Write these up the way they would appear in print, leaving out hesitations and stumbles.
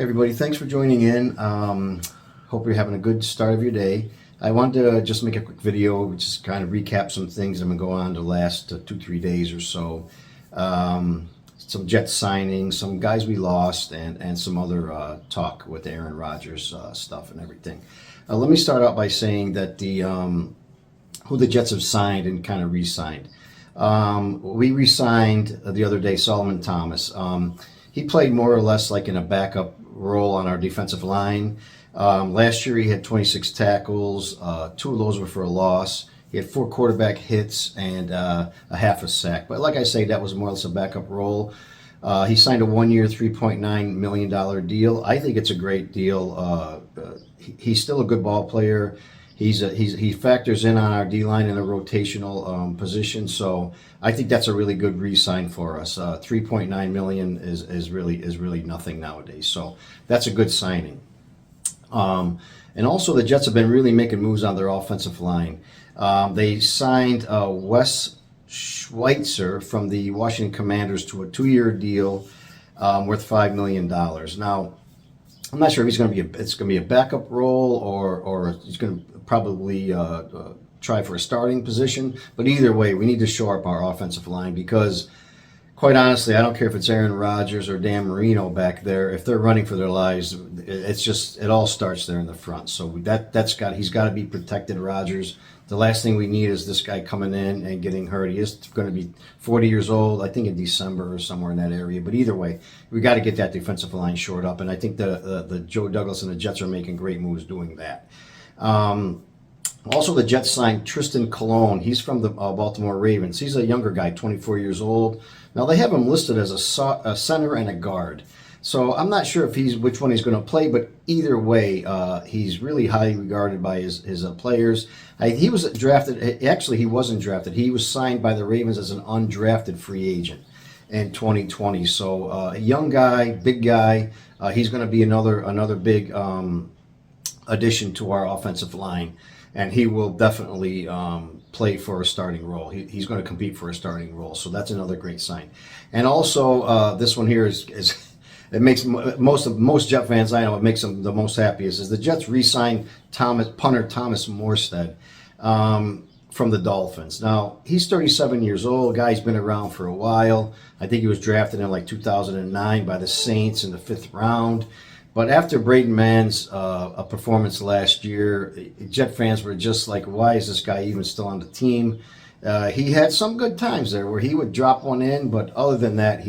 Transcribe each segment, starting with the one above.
Okay, everybody, thanks for joining in. Hope you're having a good start of your day. I wanted to just make a quick video, just kind of recap some things that have been going on the last 2-3 days or so. Some Jets signings, some guys we lost, and some other talk with Aaron Rodgers stuff and everything. Let me start out by saying that who the Jets have signed and kind of re-signed. We re-signed the other day Solomon Thomas. He played more or less like in a backup role on our defensive line. Last year he had 26 tackles. 2 of those were for a loss. He had 4 quarterback hits and a half a sack. But like I say, that was more or less a backup role. He signed a 1-year, $3.9 million deal. I think it's a great deal. He's still a good ball player. He factors in on our D-line in a rotational position, so I think that's a really good re-sign for us. $3.9 million is really nothing nowadays, so that's a good signing. And also the Jets have been really making moves on their offensive line. They signed Wes Schweitzer from the Washington Commanders to a 2-year deal worth $5 million. Now, I'm not sure if it's going to be a backup role or he's going to probably try for a starting position. But either way, we need to shore up our offensive line because, quite honestly, I don't care if it's Aaron Rodgers or Dan Marino back there. If they're running for their lives, it all starts there in the front. So he's got to be protected. Rodgers. The last thing we need is this guy coming in and getting hurt. He is going to be 40 years old, I think in December or somewhere in that area. But either way, we got to get that defensive line shored up. And I think the Joe Douglas and the Jets are making great moves doing that. Also, the Jets signed Tristan Colon. He's from the Baltimore Ravens. He's a younger guy, 24 years old. Now, they have him listed as a center and a guard. So I'm not sure which one he's going to play, but either way, he's really highly regarded by his players. He was drafted. Actually, he wasn't drafted. He was signed by the Ravens as an undrafted free agent in 2020. So a young guy, big guy. He's going to be another big addition to our offensive line, and he will definitely play for a starting role. He's going to compete for a starting role. So that's another great sign. And also, this one here is it makes most Jet fans I know, it makes them the most happiest is the Jets re-signed punter Thomas Morstead from the Dolphins. Now, he's 37 years old. Guy's been around for a while. I think he was drafted in like 2009 by the Saints in the 5th round. But after Braden Mann's performance last year, Jet fans were just like, why is this guy even still on the team? He had some good times there where he would drop one in, but other than that,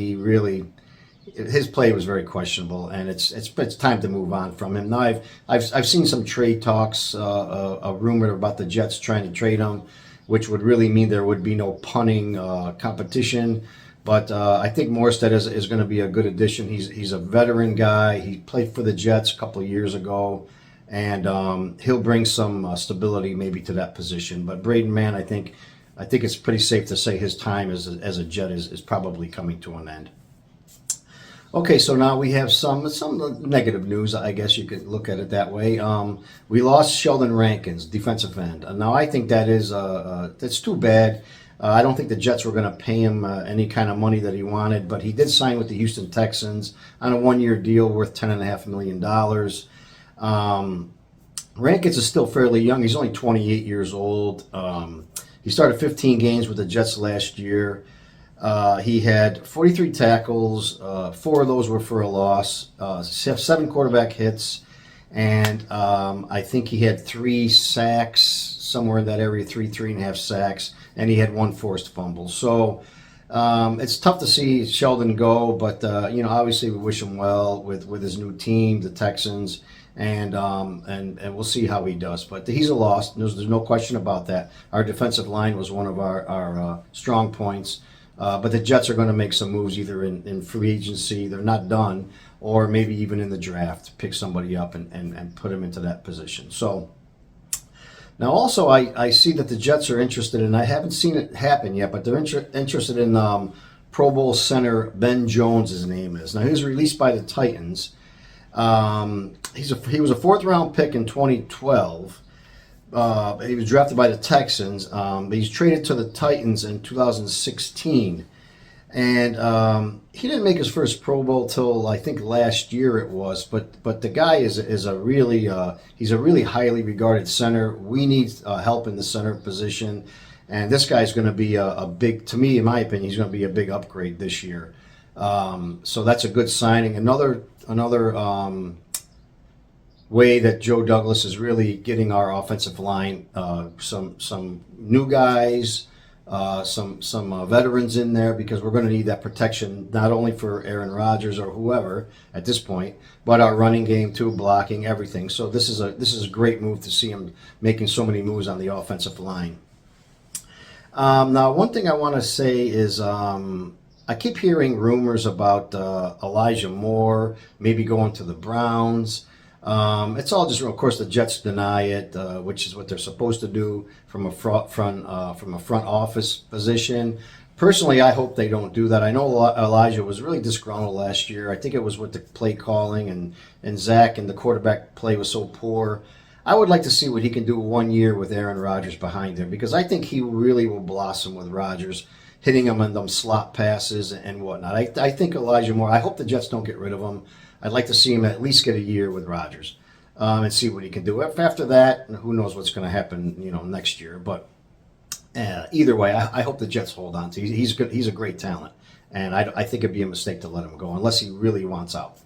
his play was very questionable, and it's time to move on from him. Now I've seen some trade talks, a rumor about the Jets trying to trade him, which would really mean there would be no punting competition. But I think Morstead is going to be a good addition. He's a veteran guy. He played for the Jets a couple of years ago, and he'll bring some stability maybe to that position. But Braden Mann, I think it's pretty safe to say his time as a Jet is probably coming to an end. Okay, so now we have some negative news. I guess you could look at it that way. We lost Sheldon Rankins, defensive end. Now I think that's too bad. I don't think the Jets were going to pay him any kind of money that he wanted, but he did sign with the Houston Texans on a 1-year deal worth $10.5 million. Rankins is still fairly young. He's only 28 years old. He started 15 games with the Jets last year. He had 43 tackles. 4 of those were for a loss. 7 quarterback hits, and I think he had 3 sacks, somewhere in that area, 3.5 sacks, and he had 1 forced fumble. So it's tough to see Sheldon go, but obviously we wish him well with his new team, the Texans, and we'll see how he does. But he's a loss. There's no question about that. Our defensive line was one of our strong points. But the Jets are going to make some moves either in free agency, they're not done, or maybe even in the draft, pick somebody up and put him into that position. So now also I see that the Jets are interested in, I haven't seen it happen yet, but they're interested in Pro Bowl center Ben Jones, his name is. Now he was released by the Titans. He was a 4th-round pick in 2012. He was drafted by the Texans. He's traded to the Titans in 2016. And he didn't make his first Pro Bowl till I think last year it was. But the guy is a really he's a really highly regarded center. We need help in the center position, and this guy's going to be a big, to me, in my opinion, he's going to be a big upgrade this year. So that's a good signing. Another way that Joe Douglas is really getting our offensive line some new guys. Some veterans in there, because we're going to need that protection not only for Aaron Rodgers or whoever at this point, but our running game too, blocking, everything. So this is a great move to see him making so many moves on the offensive line. Now, one thing I want to say is I keep hearing rumors about Elijah Moore maybe going to the Browns. It's all just, of course, the Jets deny it, which is what they're supposed to do from a front office position. Personally, I hope they don't do that. I know Elijah was really disgruntled last year. I think it was with the play calling and Zach, and the quarterback play was so poor. I would like to see what he can do 1 year with Aaron Rodgers behind him, because I think he really will blossom with Rodgers, hitting him on them slot passes and whatnot. I think Elijah Moore, I hope the Jets don't get rid of him. I'd like to see him at least get a year with Rodgers and see what he can do. After that, who knows what's going to happen, next year. But either way, I hope the Jets hold on to him. He's good. He's a great talent, and I think it'd be a mistake to let him go unless he really wants out.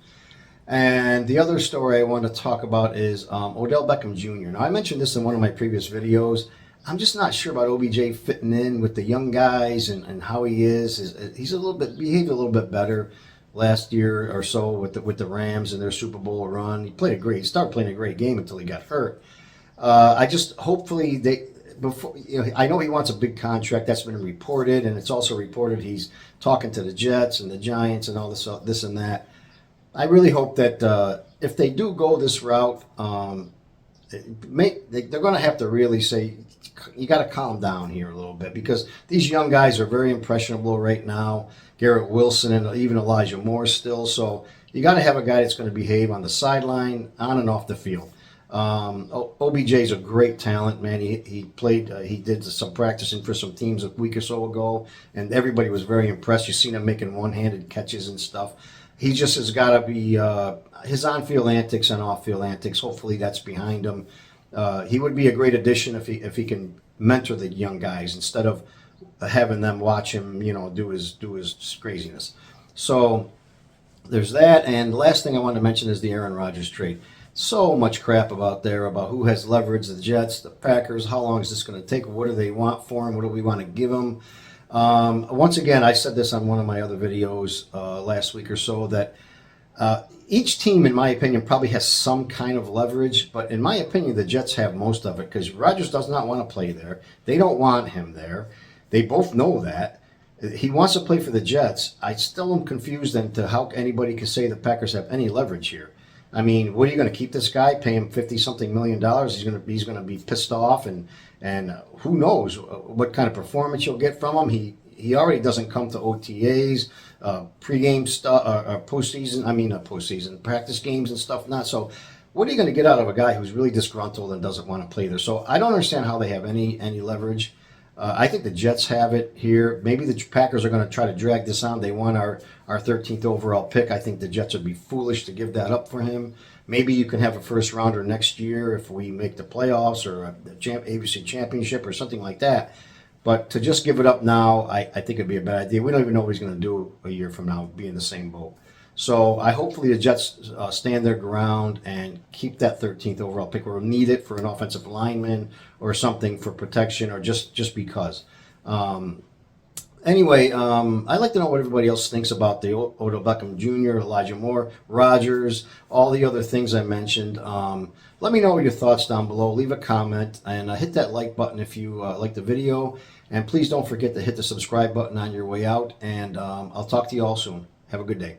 And the other story I want to talk about is Odell Beckham Jr. Now, I mentioned this in one of my previous videos. I'm just not sure about OBJ fitting in with the young guys and how he is. He's behaved a little bit better last year or so with the Rams and their Super Bowl run. He started playing a great game until he got hurt. I just hopefully I know he wants a big contract. That's been reported, and it's also reported he's talking to the Jets and the Giants and all this and that. I really hope that if they do go this route, they're going to have to really say, you got to calm down here a little bit, because these young guys are very impressionable right now. Garrett Wilson and even Elijah Moore still. So you got to have a guy that's going to behave on the sideline, on and off the field. OBJ is a great talent, man. He played. He did some practicing for some teams a week or so ago, and everybody was very impressed. You've seen him making one-handed catches and stuff. He just has got to be his on-field antics and off-field antics. Hopefully that's behind him. He would be a great addition if he can mentor the young guys instead of having them watch him, do his craziness. So there's that. And the last thing I wanted to mention is the Aaron Rodgers trade. So much crap about who has leverage, the Jets, the Packers. How long is this going to take? What do they want for him? What do we want to give him? Once again, I said this on one of my other videos last week or so, that each team, in my opinion, probably has some kind of leverage, but in my opinion, the Jets have most of it, because Rodgers does not want to play there. They don't want him there. They both know that. He wants to play for the Jets. I still am confused into how anybody can say the Packers have any leverage here. I mean, what are you going to keep this guy, pay him $50-something million? He's going to be pissed off, and who knows what kind of performance you'll get from him. He already doesn't come to OTAs, pregame stuff, postseason practice games and stuff. Not so. What are you going to get out of a guy who's really disgruntled and doesn't want to play there? So I don't understand how they have any leverage. I think the Jets have it here. Maybe the Packers are going to try to drag this on. They want our 13th overall pick. I think the Jets would be foolish to give that up for him. Maybe you can have a first rounder next year if we make the playoffs or a ABC championship or something like that. But to just give it up now, I think it'd be a bad idea. We don't even know what he's going to do a year from now, be in the same boat. So hopefully the Jets stand their ground and keep that 13th overall pick. We'll need it for an offensive lineman or something for protection, or just because. Anyway, I'd like to know what everybody else thinks about the Odell Beckham Jr., Elijah Moore, Rodgers, all the other things I mentioned. Let me know your thoughts down below. Leave a comment and hit that like button if you like the video. And please don't forget to hit the subscribe button on your way out. And I'll talk to you all soon. Have a good day.